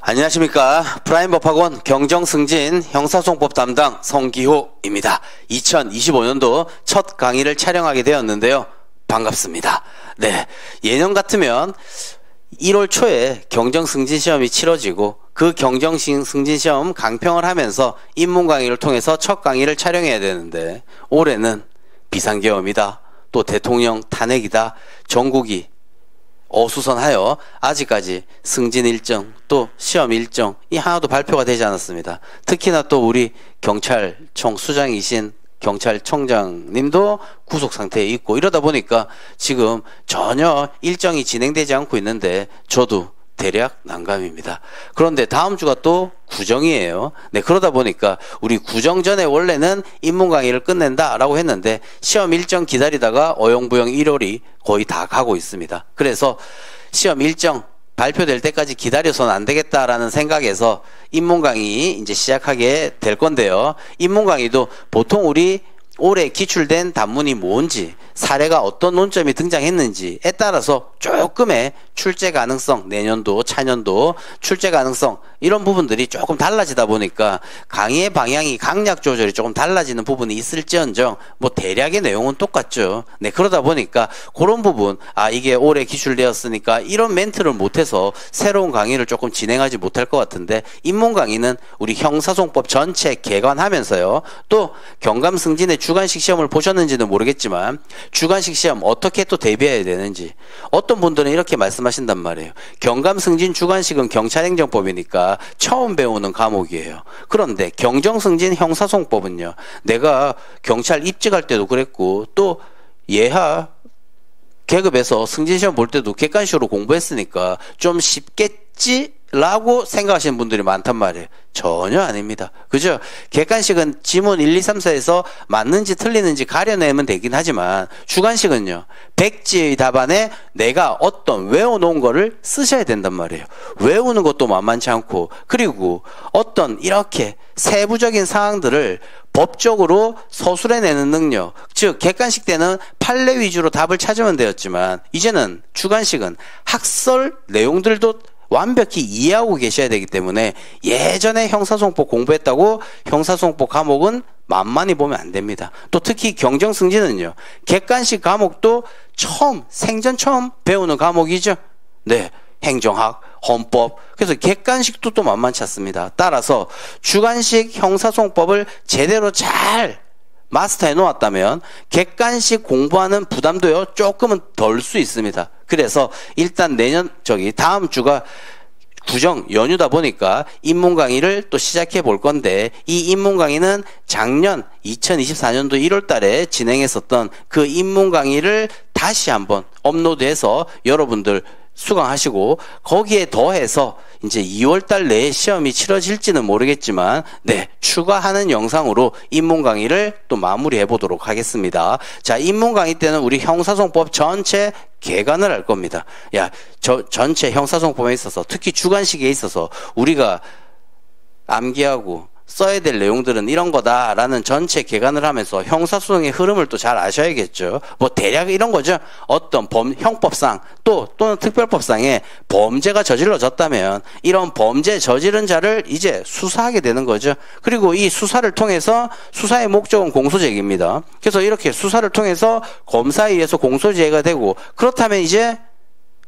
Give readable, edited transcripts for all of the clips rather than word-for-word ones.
안녕하십니까. 프라임법학원 경정승진 형사소송법 담당 성기호입니다. 2025년도 첫 강의를 촬영하게 되었는데요. 반갑습니다. 네, 예년 같으면 1월 초에 경정승진 시험이 치러지고 그 경정승진 시험 강평을 하면서 입문 강의를 통해서 첫 강의를 촬영해야 되는데 올해는 비상계엄이다, 또 대통령 탄핵이다, 전국이 어수선하여 아직까지 승진 일정 또 시험 일정이 하나도 발표가 되지 않았습니다. 특히나 또 우리 경찰청 수장이신 경찰청장님도 구속 상태에 있고 이러다 보니까 지금 전혀 일정이 진행되지 않고 있는데 저도 대략 난감입니다. 그런데 다음 주가 또 구정이에요. 네, 그러다 보니까 우리 구정 전에 원래는 입문 강의를 끝낸다라고 했는데 시험 일정 기다리다가 어영부영 1월이 거의 다 가고 있습니다. 그래서 시험 일정 발표될 때까지 기다려서는 안 되겠다라는 생각에서 입문 강의 이제 시작하게 될 건데요. 입문 강의도 보통 우리 올해 기출된 단문이 뭔지, 사례가 어떤 논점이 등장했는지에 따라서 조금의 출제 가능성, 내년도, 차년도 출제 가능성 이런 부분들이 조금 달라지다 보니까 강의의 방향이 강약 조절이 조금 달라지는 부분이 있을지언정 뭐 대략의 내용은 똑같죠. 네, 그러다 보니까 그런 부분, 이게 올해 기출되었으니까 이런 멘트를 못해서 새로운 강의를 조금 진행하지 못할 것 같은데 입문 강의는 우리 형사소송법 전체 개관하면서요. 또 경감승진의 주관식 시험을 보셨는지는 모르겠지만 주관식 시험 어떻게 또 대비해야 되는지, 어떤 분들은 이렇게 말씀하신단 말이에요. 경감승진 주관식은 경찰행정법이니까 처음 배우는 과목이에요. 그런데 경정승진 형사소송법은요, 내가 경찰 입직할 때도 그랬고 또 예하 계급에서 승진시험 볼 때도 객관식으로 공부했으니까 좀 쉽겠지? 라고 생각하시는 분들이 많단 말이에요. 전혀 아닙니다. 그죠? 객관식은 지문 1, 2, 3, 4에서 맞는지 틀리는지 가려내면 되긴 하지만 주관식은요, 백지의 답안에 내가 어떤 외워놓은 거를 쓰셔야 된단 말이에요. 외우는 것도 만만치 않고, 그리고 어떤 이렇게 세부적인 사항들을 법적으로 서술해내는 능력, 즉 객관식 때는 판례 위주로 답을 찾으면 되었지만 이제는 주관식은 학설 내용들도 완벽히 이해하고 계셔야 되기 때문에 예전에 형사소송법 공부했다고 형사소송법 과목은 만만히 보면 안 됩니다. 또 특히 경정승진은요, 객관식 과목도 생전 처음 배우는 과목이죠. 네, 행정학, 헌법, 그래서 객관식도 또 만만치 않습니다. 따라서 주관식 형사소송법을 제대로 잘 마스터해 놓았다면 객관식 공부하는 부담도요 조금은 덜 수 있습니다. 그래서 일단 다음 주가 구정 연휴다 보니까 입문 강의를 또 시작해 볼 건데, 이 입문 강의는 작년 2024년도 1월 달에 진행했었던 그 입문 강의를 다시 한번 업로드해서 여러분들 수강하시고, 거기에 더해서 이제 2월달 내에 시험이 치러질지는 모르겠지만 네, 추가하는 영상으로 입문 강의를 또 마무리해 보도록 하겠습니다. 자, 입문 강의 때는 우리 형사소송법 전체 개관을 할 겁니다. 전체 형사소송법에 있어서 특히 주관식에 있어서 우리가 암기하고 써야 될 내용들은 이런 거다라는 전체 개관을 하면서 형사소송의 흐름을 또 잘 아셔야겠죠. 뭐 대략 이런 거죠. 어떤 형법상 또는 특별법상에 범죄가 저질러졌다면 이런 범죄 저지른 자를 이제 수사하게 되는 거죠. 그리고 이 수사를 통해서, 수사의 목적은 공소제기입니다. 그래서 이렇게 수사를 통해서 검사에 의해서 공소제기가 되고, 그렇다면 이제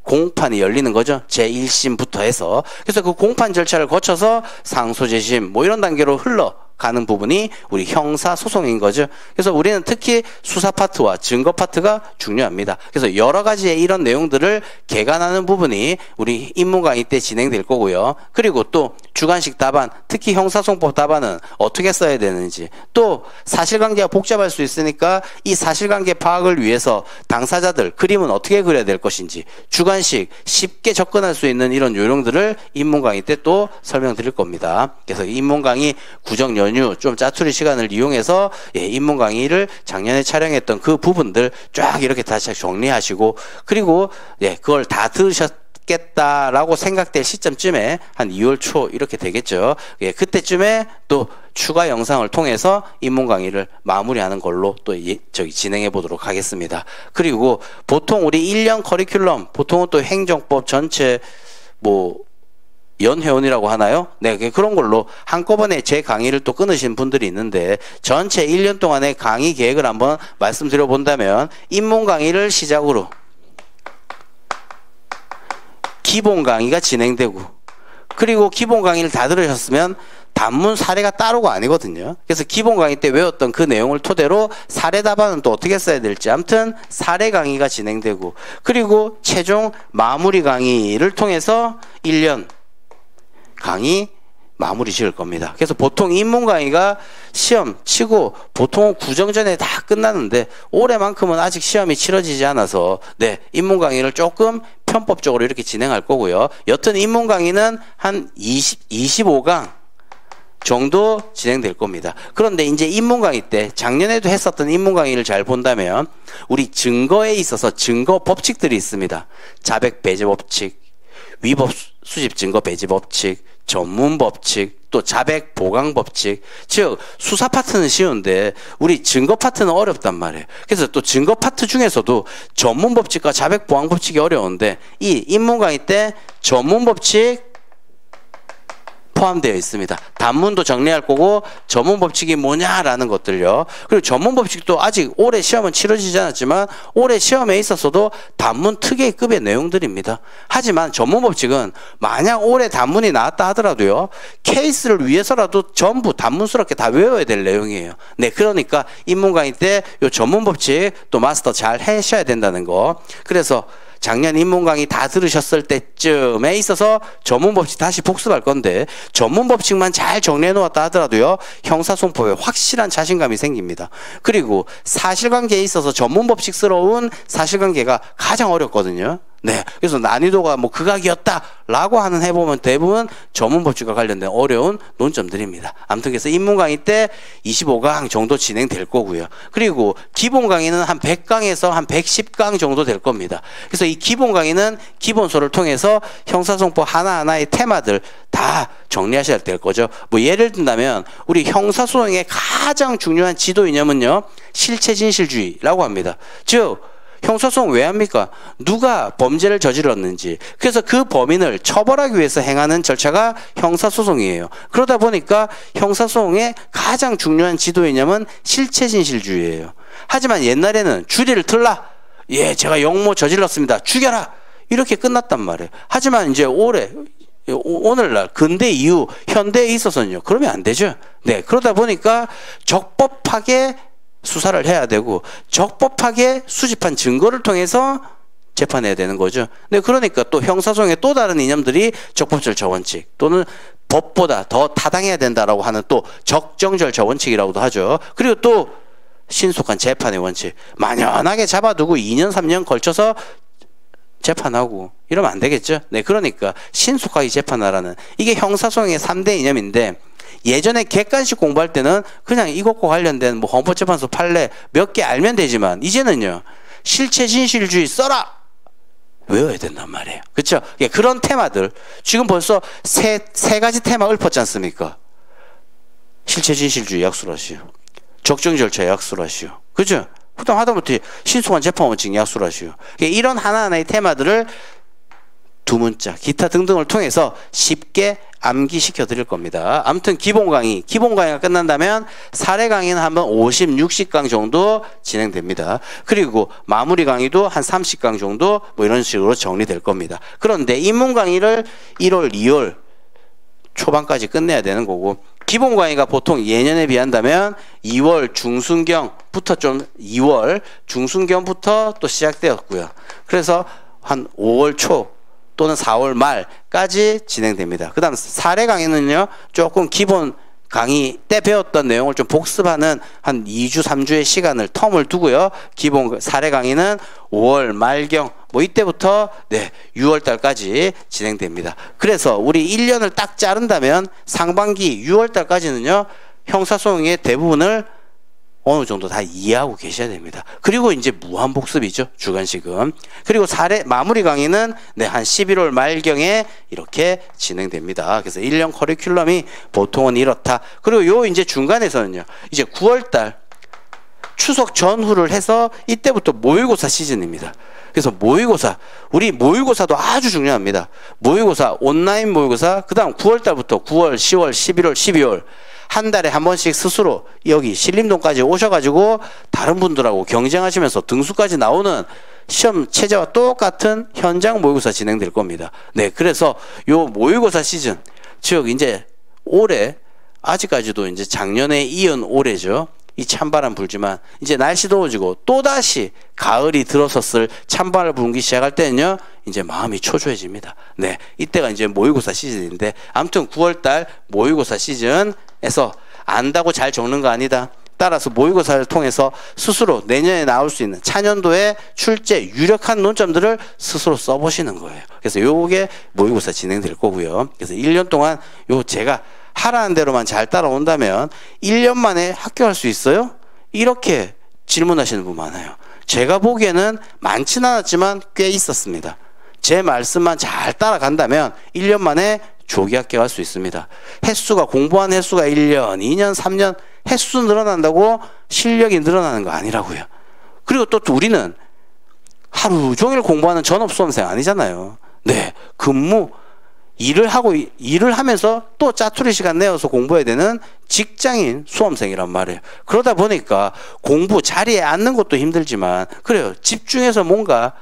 공판이 열리는 거죠. 제1심부터 해서. 그래서 그 공판 절차를 거쳐서 상소재심 이런 단계로 흘러가는 부분이 우리 형사소송인 거죠. 그래서 우리는 특히 수사 파트와 증거 파트가 중요합니다. 그래서 여러 가지의 이런 내용들을 개관하는 부분이 우리 입문 강의 때 진행될 거고요. 그리고 또 주관식 답안, 특히 형사소송법 답안은 어떻게 써야 되는지, 또 사실관계가 복잡할 수 있으니까 이 사실관계 파악을 위해서 당사자들 그림은 어떻게 그려야 될 것인지, 주관식 쉽게 접근할 수 있는 이런 요령들을 입문 강의 때 또 설명드릴 겁니다. 그래서 입문 강의 구정 연휴 좀 짜투리 시간을 이용해서 입문 강의를 작년에 촬영했던 그 부분들 쫙 이렇게 다시 정리하시고, 그리고 그걸 다 들으셨겠다라고 생각될 시점쯤에 한 2월 초 이렇게 되겠죠. 그때쯤에 또 추가 영상을 통해서 입문 강의를 마무리하는 걸로 또 진행해 보도록 하겠습니다. 그리고 보통 우리 1년 커리큘럼, 보통은 또 행정법 전체 연회원이라고 하나요? 네, 그런 걸로 한꺼번에 제 강의를 또 끊으신 분들이 있는데 전체 1년 동안의 강의 계획을 한번 말씀드려 본다면 입문 강의를 시작으로 기본 강의가 진행되고 그리고 기본 강의를 다 들으셨으면 단문 사례가 따로가 아니거든요. 그래서 기본 강의 때 외웠던 그 내용을 토대로 사례 답안은 또 어떻게 써야 될지 아무튼 사례 강의가 진행되고 그리고 최종 마무리 강의를 통해서 1년 강의 마무리 지을 겁니다. 그래서 보통 입문 강의가 시험 치고 보통 구정전에 다 끝나는데 올해만큼은 아직 시험이 치러지지 않아서 네, 입문 강의를 조금 편법적으로 이렇게 진행할 거고요. 여튼 입문 강의는 한 25강 정도 진행될 겁니다. 그런데 이제 입문 강의 때 작년에도 했었던 입문 강의를 잘 본다면 우리 증거에 있어서 증거 법칙들이 있습니다. 자백 배제 법칙, 위법 수집 증거 배제 법칙, 전문 법칙, 또 자백 보강 법칙. 즉 수사 파트는 쉬운데 우리 증거 파트는 어렵단 말이에요. 그래서 또 증거 파트 중에서도 전문 법칙과 자백 보강 법칙이 어려운데 이 입문 강의 때 전문 법칙 포함되어 있습니다. 단문도 정리할 거고 전문 법칙이 뭐냐라는 것들요. 그리고 전문 법칙도 아직 올해 시험은 치러지지 않았지만 올해 시험에 있어서도 단문 특혜급의 내용들입니다. 하지만 전문 법칙은 만약 올해 단문이 나왔다 하더라도요. 케이스를 위해서라도 전부 단문스럽게 다 외워야 될 내용이에요. 네, 그러니까 입문 강의 때 요 전문 법칙 또 마스터 잘 하셔야 된다는 거. 그래서 작년 입문 강의 다 들으셨을 때쯤에 있어서 전문 법칙 다시 복습할 건데 전문 법칙만 잘 정리해 놓았다 하더라도요. 형사소송법에 확실한 자신감이 생깁니다. 그리고 사실관계에 있어서 전문 법칙스러운 사실관계가 가장 어렵거든요. 네, 그래서 난이도가 뭐 극악이었다라고 하는 해보면 대부분 전문 법칙과 관련된 어려운 논점들입니다. 아무튼 그래서 입문 강의 때 25강 정도 진행될 거고요. 그리고 기본 강의는 한 100강에서 한 110강 정도 될 겁니다. 그래서 이 기본 강의는 기본서를 통해서 형사소송법 하나하나의 테마들 다 정리하셔야 될 거죠. 뭐 예를 든다면 우리 형사소송의 가장 중요한 지도 이념은요, 실체진실주의라고 합니다. 즉 형사소송 왜 합니까? 누가 범죄를 저질렀는지, 그래서 그 범인을 처벌하기 위해서 행하는 절차가 형사소송이에요. 그러다 보니까 형사소송의 가장 중요한 지도 이념은 실체진실주의예요. 하지만 옛날에는 주리를 틀라, 예, 제가 영모 저질렀습니다, 죽여라, 이렇게 끝났단 말이에요. 하지만 이제 오늘날 근대 이후 현대에 있어서는요, 그러면 안 되죠. 네, 그러다 보니까 적법하게 수사를 해야 되고 적법하게 수집한 증거를 통해서 재판해야 되는 거죠. 네, 그러니까 또 형사소송의 또 다른 이념들이 적법절차 원칙 또는 법보다 더 타당해야 된다라고 하는 또 적정절차 원칙이라고도 하죠. 그리고 또 신속한 재판의 원칙. 만연하게 잡아두고 2년 3년 걸쳐서 재판하고 이러면 안 되겠죠. 네, 그러니까 신속하게 재판하라는 이게 형사소송의 3대 이념인데, 예전에 객관식 공부할 때는 그냥 이것과 관련된 뭐 헌법재판소 판례 몇 개 알면 되지만 이제는요, 실체진실주의 써라 외워야 된단 말이에요. 그렇죠? 그런 테마들 지금 벌써 세 가지 테마 읊었지 않습니까? 실체진실주의 약속하시오, 적정절차 약속하시오, 그죠? 그다음 하다못해 신속한 재판 원칙 약속하시오. 이런 하나하나의 테마들을 두 문자, 기타 등등을 통해서 쉽게 암기시켜 드릴 겁니다. 아무튼 기본 강의가 끝난다면 사례 강의는 한번 50, 60강 정도 진행됩니다. 그리고 마무리 강의도 한 30강 정도 뭐 이런 식으로 정리될 겁니다. 그런데 입문 강의를 1월, 2월 초반까지 끝내야 되는 거고, 기본 강의가 보통 예년에 비한다면 2월 중순경부터 2월 중순경부터 또 시작되었고요. 그래서 한 5월 초 또는 4월 말까지 진행됩니다. 그 다음 사례 강의는요, 조금 기본 강의 때 배웠던 내용을 좀 복습하는 한 2주, 3주의 시간을 텀을 두고요. 기본 사례 강의는 5월 말경, 뭐 이때부터 네, 6월 달까지 진행됩니다. 그래서 우리 1년을 딱 자른다면 상반기 6월 달까지는요, 형사소송의 대부분을 어느 정도 다 이해하고 계셔야 됩니다. 그리고 이제 무한복습이죠, 주간식은. 그리고 마무리 강의는 네, 한 11월 말경에 이렇게 진행됩니다. 그래서 1년 커리큘럼이 보통은 이렇다. 그리고 요 이제 중간에서는요, 이제 9월달 추석 전후를 해서 이때부터 모의고사 시즌입니다. 그래서 모의고사, 우리 모의고사도 아주 중요합니다. 모의고사, 온라인 모의고사, 그 다음 9월달부터 9월, 10월, 11월, 12월 한 달에 한 번씩 스스로 여기 신림동까지 오셔가지고 다른 분들하고 경쟁하시면서 등수까지 나오는 시험 체제와 똑같은 현장 모의고사 진행될 겁니다. 네, 그래서 요 모의고사 시즌, 즉 이제 올해 아직까지도 이제 작년에 이은 올해죠. 이 찬바람 불지만 이제 날씨 더워지고 또다시 가을이 들어섰을 찬바람 불기 시작할 때는요, 이제 마음이 초조해집니다. 네, 이때가 이제 모의고사 시즌인데, 아무튼 9월달 모의고사 시즌에서 안다고 잘 적는 거 아니다. 따라서 모의고사를 통해서 스스로 내년에 나올 수 있는 차년도의 출제 유력한 논점들을 스스로 써보시는 거예요. 그래서 요게 모의고사 진행될 거고요. 그래서 1년 동안 요 제가 하라는 대로만 잘 따라온다면 1년 만에 합격할 수 있어요? 이렇게 질문하시는 분 많아요. 제가 보기에는 많진 않았지만 꽤 있었습니다. 제 말씀만 잘 따라간다면 1년 만에 조기 합격할 수 있습니다. 횟수가, 공부한 횟수가 1년, 2년, 3년 횟수 늘어난다고 실력이 늘어나는 거 아니라고요. 그리고 또 우리는 하루 종일 공부하는 전업수험생 아니잖아요. 네, 일을 하면서 또 짜투리 시간 내어서 공부해야 되는 직장인 수험생이란 말이에요. 그러다 보니까 공부 자리에 앉는 것도 힘들지만, 그래요, 집중해서 뭔가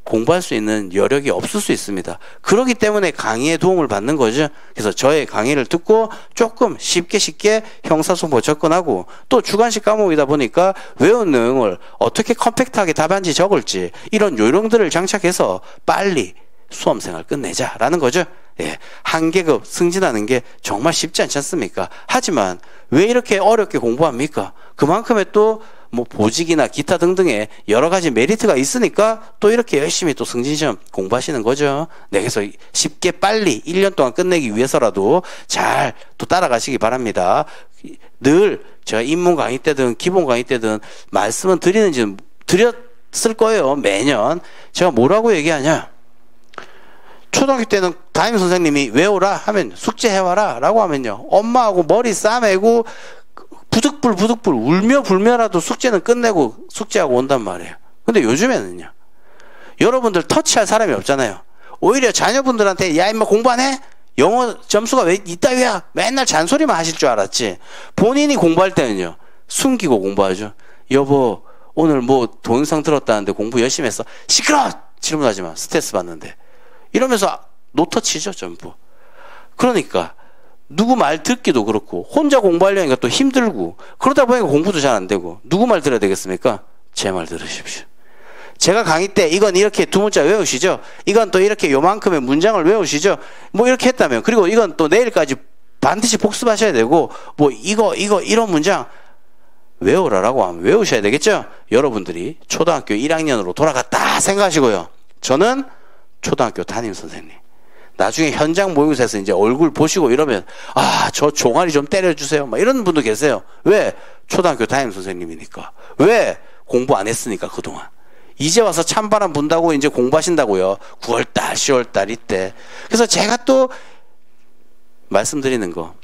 공부할 수 있는 여력이 없을 수 있습니다. 그렇기 때문에 강의의 도움을 받는 거죠. 그래서 저의 강의를 듣고 조금 쉽게 형사소모 접근하고, 또 주관식 과목이다 보니까 외운 내용을 어떻게 컴팩트하게 답안지 적을지 이런 요령들을 장착해서 빨리 수험생활 끝내자라는 거죠. 예, 한 계급 승진하는 게 정말 쉽지 않지 않습니까? 하지만 왜 이렇게 어렵게 공부합니까? 그만큼의 또 뭐 보직이나 기타 등등의 여러 가지 메리트가 있으니까 또 이렇게 열심히 또 승진시험 공부하시는 거죠. 네, 그래서 쉽게 빨리 1년 동안 끝내기 위해서라도 잘 또 따라가시기 바랍니다. 늘 제가 입문 강의 때든 기본 강의 때든 말씀은 드렸을 거예요. 매년 제가 뭐라고 얘기하냐, 초등학교 때는 담임 선생님이 외워라 하면 숙제해와라 라고 하면요, 엄마하고 머리 싸매고 부득불 울며 불며라도 숙제는 끝내고 숙제하고 온단 말이에요. 근데 요즘에는요, 여러분들 터치할 사람이 없잖아요. 오히려 자녀분들한테 야 임마 공부 안 해? 영어 점수가 왜 이따위야? 맨날 잔소리만 하실 줄 알았지, 본인이 공부할 때는요 숨기고 공부하죠. 여보 오늘 뭐 동영상 들었다는데 공부 열심히 했어? 시끄러! 질문하지 마. 스트레스 받는데. 이러면서 노터치죠 전부. 그러니까 누구 말 듣기도 그렇고 혼자 공부하려니까 또 힘들고, 그러다 보니까 공부도 잘 안 되고, 누구 말 들어야 되겠습니까? 제 말 들으십시오. 제가 강의 때 이건 이렇게 두 문자 외우시죠, 이건 또 이렇게 요만큼의 문장을 외우시죠, 뭐 이렇게 했다면, 그리고 이건 또 내일까지 반드시 복습하셔야 되고, 뭐 이거 이런 문장 외우라라고 하면 외우셔야 되겠죠. 여러분들이 초등학교 1학년으로 돌아갔다 생각하시고요, 저는 초등학교 담임 선생님, 나중에 현장 모의고사에서 이제 얼굴 보시고 이러면 저 종아리 좀 때려주세요 막 이런 분도 계세요. 왜? 초등학교 담임 선생님이니까. 왜? 공부 안 했으니까 그동안. 이제 와서 찬바람 분다고 이제 공부하신다고요. 9월달 10월달 이때. 그래서 제가 또 말씀드리는 거,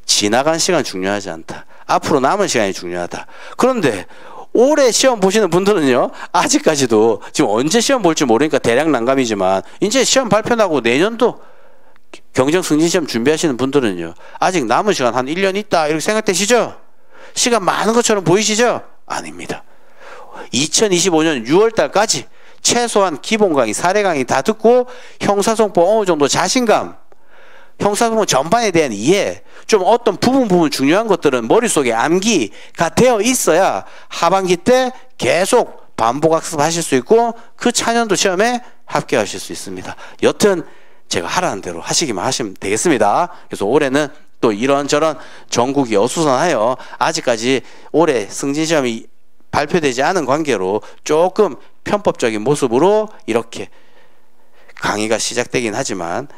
지나간 시간 중요하지 않다, 앞으로 남은 시간이 중요하다. 그런데 올해 시험 보시는 분들은요, 아직까지도 지금 언제 시험 볼지 모르니까 대략 난감이지만, 이제 시험 발표 나고 내년도 경정 승진 시험 준비하시는 분들은요, 아직 남은 시간 한 1년 있다 이렇게 생각되시죠? 시간 많은 것처럼 보이시죠? 아닙니다. 2025년 6월달까지 최소한 기본 강의, 사례 강의 다 듣고 형사소송법 어느 정도 자신감, 형사소송 전반에 대한 이해, 좀 어떤 부분 중요한 것들은 머릿속에 암기가 되어 있어야 하반기 때 계속 반복 학습하실 수 있고 그 차년도 시험에 합격하실 수 있습니다. 여튼 제가 하라는 대로 하시기만 하시면 되겠습니다. 그래서 올해는 또 이런저런 전국이 어수선하여 아직까지 올해 승진시험이 발표되지 않은 관계로 조금 편법적인 모습으로 이렇게 강의가 시작되긴 하지만,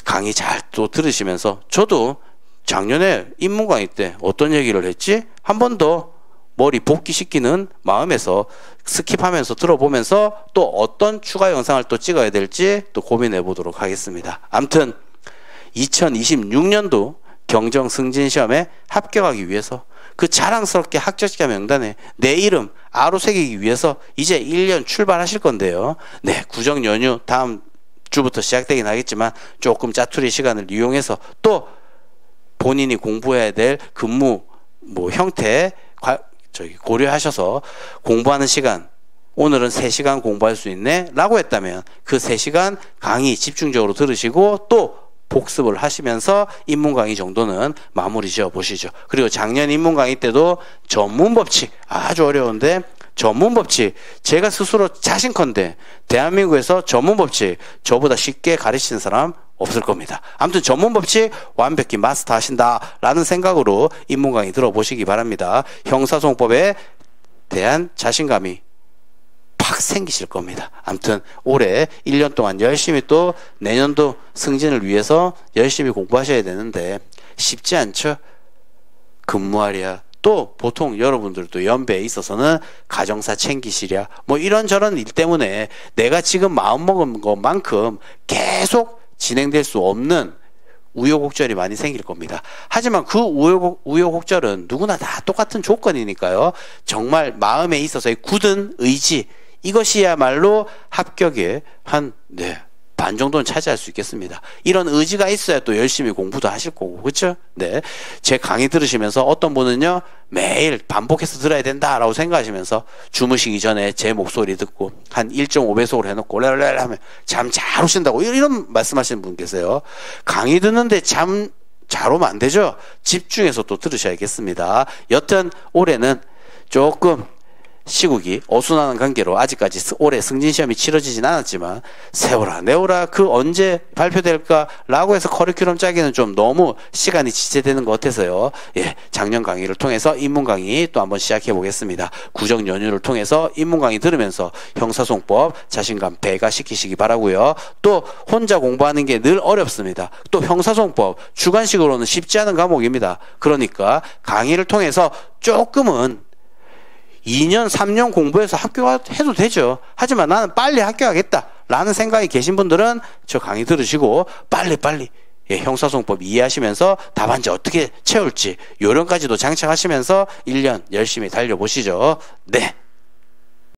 강의 잘 또 들으시면서, 저도 작년에 입문 강의 때 어떤 얘기를 했지? 한 번 더 머리 복귀시키는 마음에서 스킵하면서 들어보면서 또 어떤 추가 영상을 또 찍어야 될지 또 고민해 보도록 하겠습니다. 아무튼 2026년도 경정 승진 시험에 합격하기 위해서 그 자랑스럽게 합격자 명단에 내 이름 아로 새기기 위해서 이제 1년 출발하실 건데요. 네, 구정 연휴 다음 주부터 시작되긴 하겠지만 조금 짜투리 시간을 이용해서 또 본인이 공부해야 될 근무 형태 고려하셔서 공부하는 시간, 오늘은 3시간 공부할 수 있네 라고 했다면 그 3시간 강의 집중적으로 들으시고 또 복습을 하시면서 인문 강의 정도는 마무리 지어 보시죠. 그리고 작년 인문 강의 때도 전문 법칙 아주 어려운데 전문 법칙 제가 스스로 자신컨대 대한민국에서 전문 법칙 저보다 쉽게 가르치는 사람 없을 겁니다. 아무튼 전문 법칙 완벽히 마스터 하신다라는 생각으로 인문 강의 들어보시기 바랍니다. 형사소송법에 대한 자신감이 팍 생기실 겁니다. 아무튼 올해 1년 동안 열심히 또 내년도 승진을 위해서 열심히 공부하셔야 되는데 쉽지 않죠. 근무하랴 또 보통 여러분들도 연배에 있어서는 가정사 챙기시랴 이런저런 일 때문에 내가 지금 마음먹은 것만큼 계속 진행될 수 없는 우여곡절이 많이 생길 겁니다. 하지만 그 우여곡절은 누구나 다 똑같은 조건이니까요. 정말 마음에 있어서의 굳은 의지 이것이야말로 합격의 반 정도는 차지할 수 있겠습니다. 이런 의지가 있어야 또 열심히 공부도 하실 거고, 그렇죠? 네, 제 강의 들으시면서 어떤 분은요 매일 반복해서 들어야 된다라고 생각하시면서 주무시기 전에 제 목소리 듣고 한 1.5배속으로 해놓고 랄랄 하면 잠 잘 오신다고 이런 말씀하시는 분 계세요. 강의 듣는데 잠 잘 오면 안 되죠. 집중해서 또 들으셔야겠습니다. 여튼 올해는 조금 시국이 어수선한 관계로 아직까지 올해 승진시험이 치러지진 않았지만 세워라 내워라 그 언제 발표될까 라고 해서 커리큘럼 짜기는 좀 너무 시간이 지체되는 것 같아서요. 예, 작년 강의를 통해서 인문 강의 또 한번 시작해 보겠습니다. 구정 연휴를 통해서 인문 강의 들으면서 형사소송법 자신감 배가시키시기 바라고요. 또 혼자 공부하는 게 늘 어렵습니다. 또 형사소송법 주관식으로는 쉽지 않은 과목입니다. 그러니까 강의를 통해서 조금은 2년, 3년 공부해서 합격해도 되죠. 하지만 나는 빨리 합격하겠다 라는 생각이 계신 분들은 저 강의 들으시고 빨리 형사소송법 이해하시면서 답안지 어떻게 채울지 요령까지도 장착하시면서 1년 열심히 달려보시죠. 네.